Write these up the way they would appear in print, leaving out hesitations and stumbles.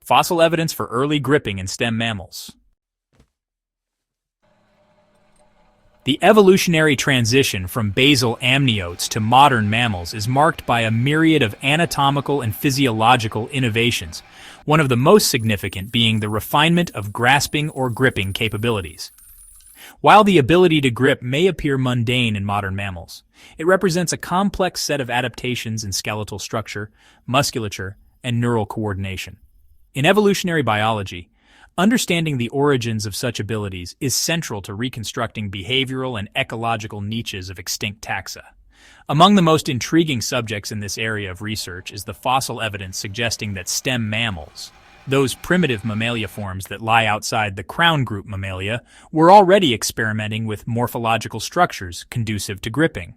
Fossil evidence for early gripping in stem mammals. The evolutionary transition from basal amniotes to modern mammals is marked by a myriad of anatomical and physiological innovations, one of the most significant being the refinement of grasping or gripping capabilities. While the ability to grip may appear mundane in modern mammals, it represents a complex set of adaptations in skeletal structure, musculature, and neural coordination. In evolutionary biology, understanding the origins of such abilities is central to reconstructing behavioral and ecological niches of extinct taxa. Among the most intriguing subjects in this area of research is the fossil evidence suggesting that stem mammals, those primitive mammaliaforms that lie outside the crown group Mammalia, were already experimenting with morphological structures conducive to gripping.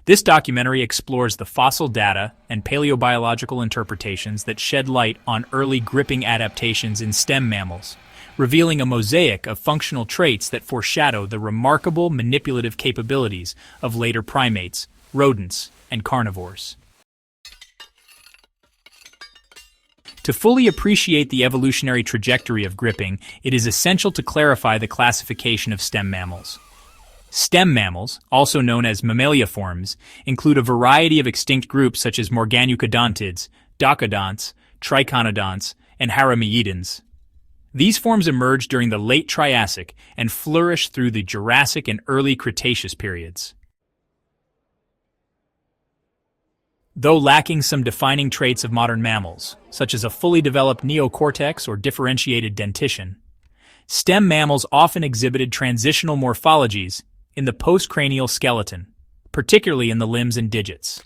This documentary explores the fossil data and paleobiological interpretations that shed light on early gripping adaptations in stem mammals, revealing a mosaic of functional traits that foreshadow the remarkable manipulative capabilities of later primates, rodents, and carnivores. To fully appreciate the evolutionary trajectory of gripping, it is essential to clarify the classification of stem mammals. Stem mammals, also known as mammaliaforms, include a variety of extinct groups such as Morganucodontids, Docodonts, Triconodonts, and Haramiidans. These forms emerged during the late Triassic and flourished through the Jurassic and early Cretaceous periods. Though lacking some defining traits of modern mammals, such as a fully developed neocortex or differentiated dentition, stem mammals often exhibited transitional morphologies in the postcranial skeleton, particularly in the limbs and digits.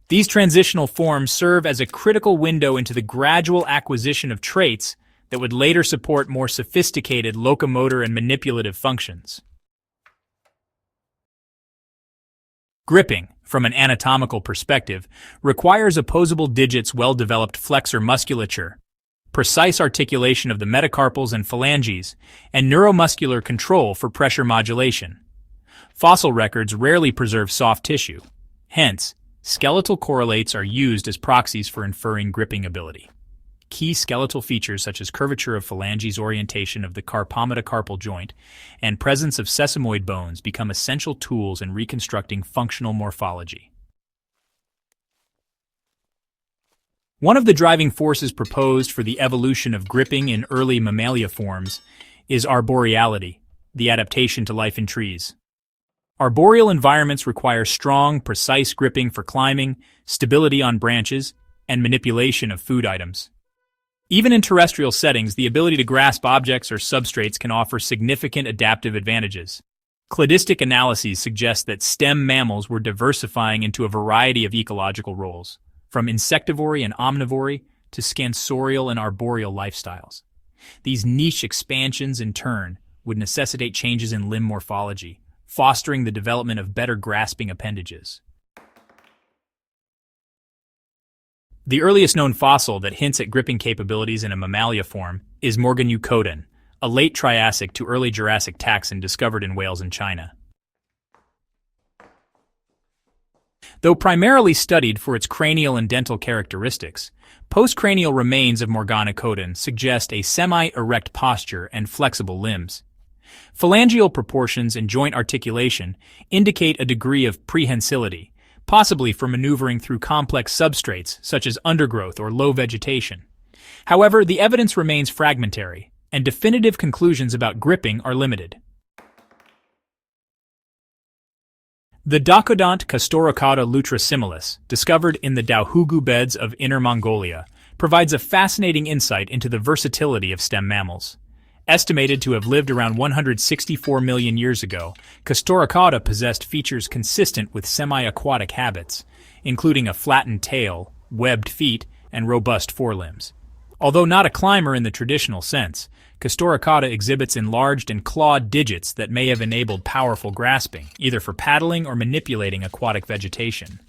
These transitional forms serve as a critical window into the gradual acquisition of traits that would later support more sophisticated locomotor and manipulative functions. Gripping, from an anatomical perspective, requires opposable digits' well-developed flexor musculature, precise articulation of the metacarpals and phalanges, and neuromuscular control for pressure modulation. Fossil records rarely preserve soft tissue. Hence, skeletal correlates are used as proxies for inferring gripping ability. Key skeletal features such as curvature of phalanges, orientation of the carpometacarpal joint, and presence of sesamoid bones become essential tools in reconstructing functional morphology. One of the driving forces proposed for the evolution of gripping in early mammaliaforms is arboreality, the adaptation to life in trees. Arboreal environments require strong, precise gripping for climbing, stability on branches, and manipulation of food items. Even in terrestrial settings, the ability to grasp objects or substrates can offer significant adaptive advantages. Cladistic analyses suggest that stem mammals were diversifying into a variety of ecological roles, from insectivory and omnivory to scansorial and arboreal lifestyles. These niche expansions, in turn, would necessitate changes in limb morphology, fostering the development of better grasping appendages. The earliest known fossil that hints at gripping capabilities in a mammaliaform is Morganucodon, a late Triassic to early Jurassic taxon discovered in Wales and China. Though primarily studied for its cranial and dental characteristics, postcranial remains of Morganucodon suggest a semi-erect posture and flexible limbs. Phalangeal proportions and joint articulation indicate a degree of prehensility, possibly for maneuvering through complex substrates such as undergrowth or low vegetation. However, the evidence remains fragmentary, and definitive conclusions about gripping are limited. The Docodont Castorocauda lutrasimilis, discovered in the Dahugu beds of Inner Mongolia, provides a fascinating insight into the versatility of stem mammals. Estimated to have lived around 164 million years ago, Castorocauda possessed features consistent with semi-aquatic habits, including a flattened tail, webbed feet, and robust forelimbs. Although not a climber in the traditional sense, Castorocauda exhibits enlarged and clawed digits that may have enabled powerful grasping, either for paddling or manipulating aquatic vegetation.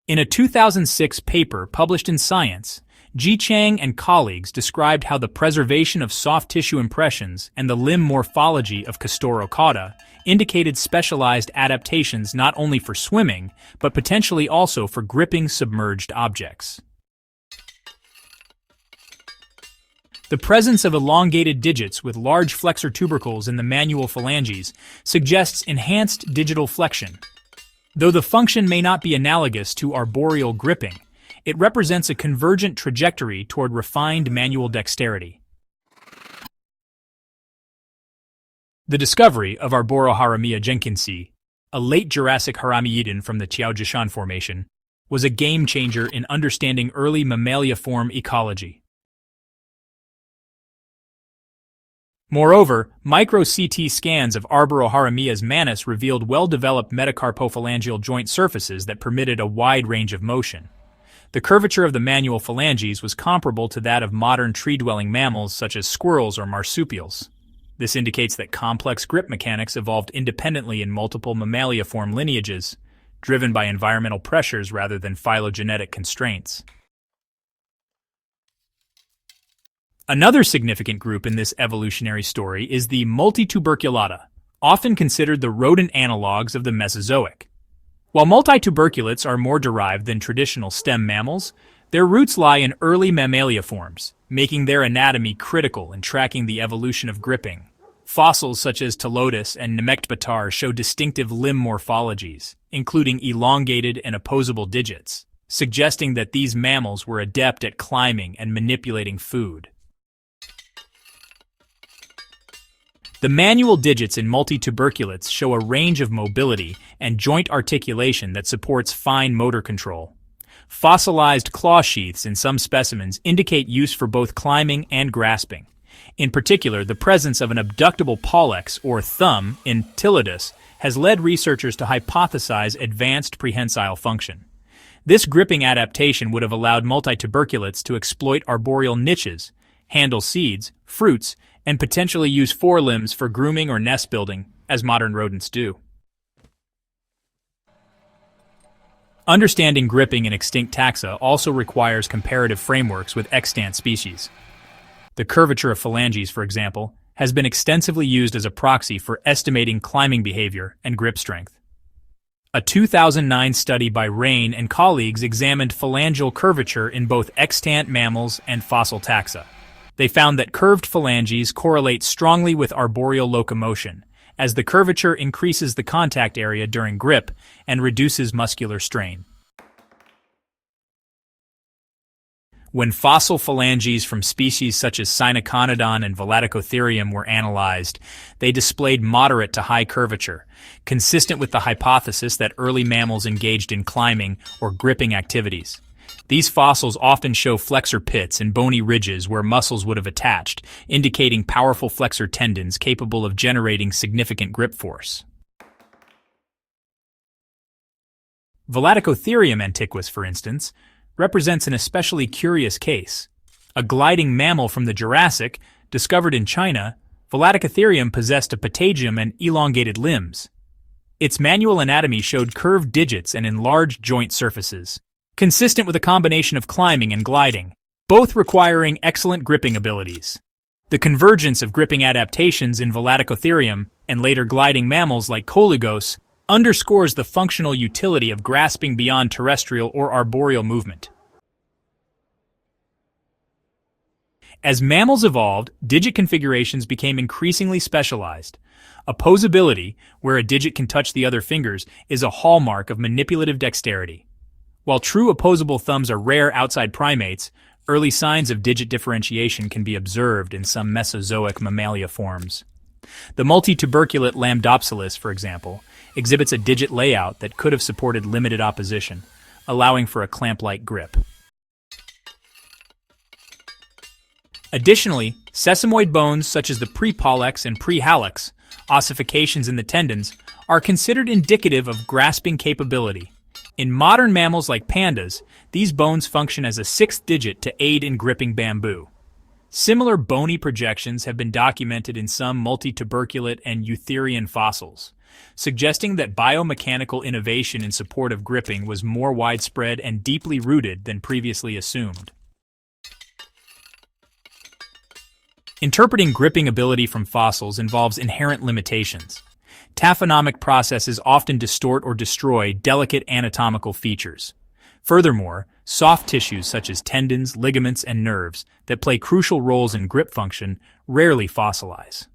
In a 2006 paper published in Science, Qiang and Colleagues described how the preservation of soft tissue impressions and the limb morphology of Castorocauda indicated specialized adaptations not only for swimming, but potentially also for gripping submerged objects. The presence of elongated digits with large flexor tubercles in the manual phalanges suggests enhanced digital flexion. Though the function may not be analogous to arboreal gripping, it represents a convergent trajectory toward refined manual dexterity. The discovery of Arboroharamiya jenkinsi, a late Jurassic Haramiyidin from the Qiao Formation, was a game-changer in understanding early mammaliaform ecology. Moreover, micro-CT scans of Arboroharamiya's manus revealed well-developed metacarpophalangeal joint surfaces that permitted a wide range of motion. The curvature of the manual phalanges was comparable to that of modern tree-dwelling mammals such as squirrels or marsupials. This indicates that complex grip mechanics evolved independently in multiple mammaliaform lineages, driven by environmental pressures rather than phylogenetic constraints. Another significant group in this evolutionary story is the Multituberculata, often considered the rodent analogues of the Mesozoic. While multituberculates are more derived than traditional stem mammals, their roots lie in early mammaliaforms, making their anatomy critical in tracking the evolution of gripping. Fossils such as Jeholodens and Nemectbatar show distinctive limb morphologies, including elongated and opposable digits, suggesting that these mammals were adept at climbing and manipulating food. The manual digits in multituberculates show a range of mobility and joint articulation that supports fine motor control. Fossilized claw sheaths in some specimens indicate use for both climbing and grasping. In particular, the presence of an abductable pollex or thumb in Jeholodens has led researchers to hypothesize advanced prehensile function. This gripping adaptation would have allowed multituberculates to exploit arboreal niches, handle seeds, fruits, and potentially use forelimbs for grooming or nest building, as modern rodents do. Understanding gripping in extinct taxa also requires comparative frameworks with extant species. The curvature of phalanges, for example, has been extensively used as a proxy for estimating climbing behavior and grip strength. A 2009 study by Qiang and Colleagues examined phalangeal curvature in both extant mammals and fossil taxa. They found that curved phalanges correlate strongly with arboreal locomotion, as the curvature increases the contact area during grip and reduces muscular strain. When fossil phalanges from species such as Morganucodon and Volaticotherium were analyzed, they displayed moderate to high curvature, consistent with the hypothesis that early mammals engaged in climbing or gripping activities. These fossils often show flexor pits and bony ridges where muscles would have attached, indicating powerful flexor tendons capable of generating significant grip force. Volaticotherium antiquus, for instance, represents an especially curious case. A gliding mammal from the Jurassic, discovered in China, Volaticotherium possessed a patagium and elongated limbs. Its manual anatomy showed curved digits and enlarged joint surfaces, consistent with a combination of climbing and gliding, both requiring excellent gripping abilities. The convergence of gripping adaptations in Volaticotherium and later gliding mammals like Colleagues underscores the functional utility of grasping beyond terrestrial or arboreal movement. As mammals evolved, digit configurations became increasingly specialized. Opposability, where a digit can touch the other fingers, is a hallmark of manipulative dexterity. While true opposable thumbs are rare outside primates, early signs of digit differentiation can be observed in some Mesozoic mammaliaforms. The multituberculate Lambdopsilis, for example, exhibits a digit layout that could have supported limited opposition, allowing for a clamp-like grip. Additionally, sesamoid bones such as the prepollex and prehallux, ossifications in the tendons, are considered indicative of grasping capability. In modern mammals like pandas, these bones function as a sixth digit to aid in gripping bamboo. Similar bony projections have been documented in some multituberculate and eutherian fossils, suggesting that biomechanical innovation in support of gripping was more widespread and deeply rooted than previously assumed. Interpreting gripping ability from fossils involves inherent limitations. Taphonomic processes often distort or destroy delicate anatomical features. Furthermore, soft tissues such as tendons, ligaments, and nerves that play crucial roles in grip function rarely fossilize.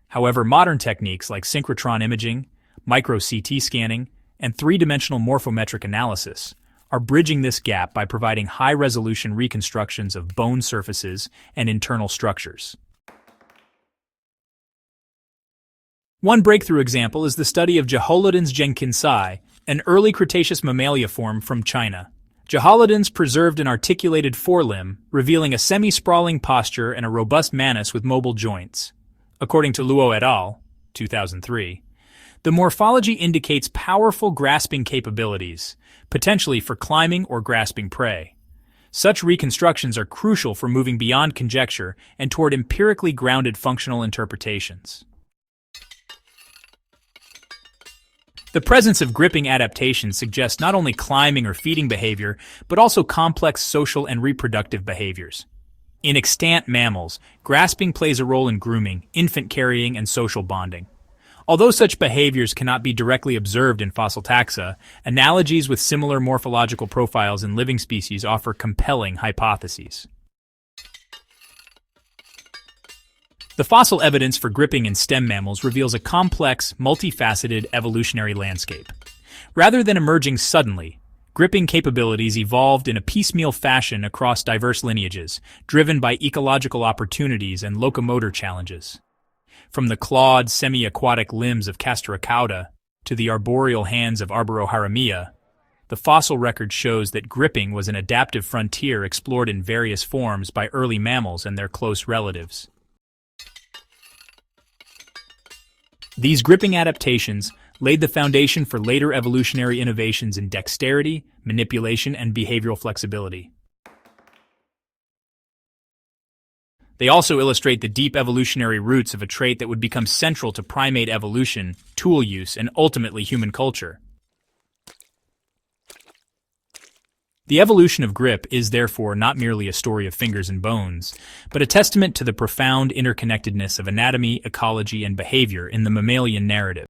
However, modern techniques like synchrotron imaging, micro-CT scanning, and three-dimensional morphometric analysis are bridging this gap by providing high-resolution reconstructions of bone surfaces and internal structures. One breakthrough example is the study of Jeholodens jenkinsi, an early Cretaceous mammaliaform from China. Jeholodens preserved an articulated forelimb, revealing a semi-sprawling posture and a robust manus with mobile joints. According to Luo et al., 2003, the morphology indicates powerful grasping capabilities, potentially for climbing or grasping prey. Such reconstructions are crucial for moving beyond conjecture and toward empirically grounded functional interpretations. The presence of gripping adaptations suggests not only climbing or feeding behavior, but also complex social and reproductive behaviors. In extant mammals, grasping plays a role in grooming, infant carrying, and social bonding. Although such behaviors cannot be directly observed in fossil taxa, analogies with similar morphological profiles in living species offer compelling hypotheses. The fossil evidence for gripping in stem mammals reveals a complex, multifaceted evolutionary landscape. Rather than emerging suddenly, gripping capabilities evolved in a piecemeal fashion across diverse lineages, driven by ecological opportunities and locomotor challenges. From the clawed, semi-aquatic limbs of Castorocauda to the arboreal hands of Arboroharamiya, the fossil record shows that gripping was an adaptive frontier explored in various forms by early mammals and their close relatives. These gripping adaptations laid the foundation for later evolutionary innovations in dexterity, manipulation, and behavioral flexibility. They also illustrate the deep evolutionary roots of a trait that would become central to primate evolution, tool use, and ultimately human culture. The evolution of grip is therefore not merely a story of fingers and bones, but a testament to the profound interconnectedness of anatomy, ecology, and behavior in the mammalian narrative.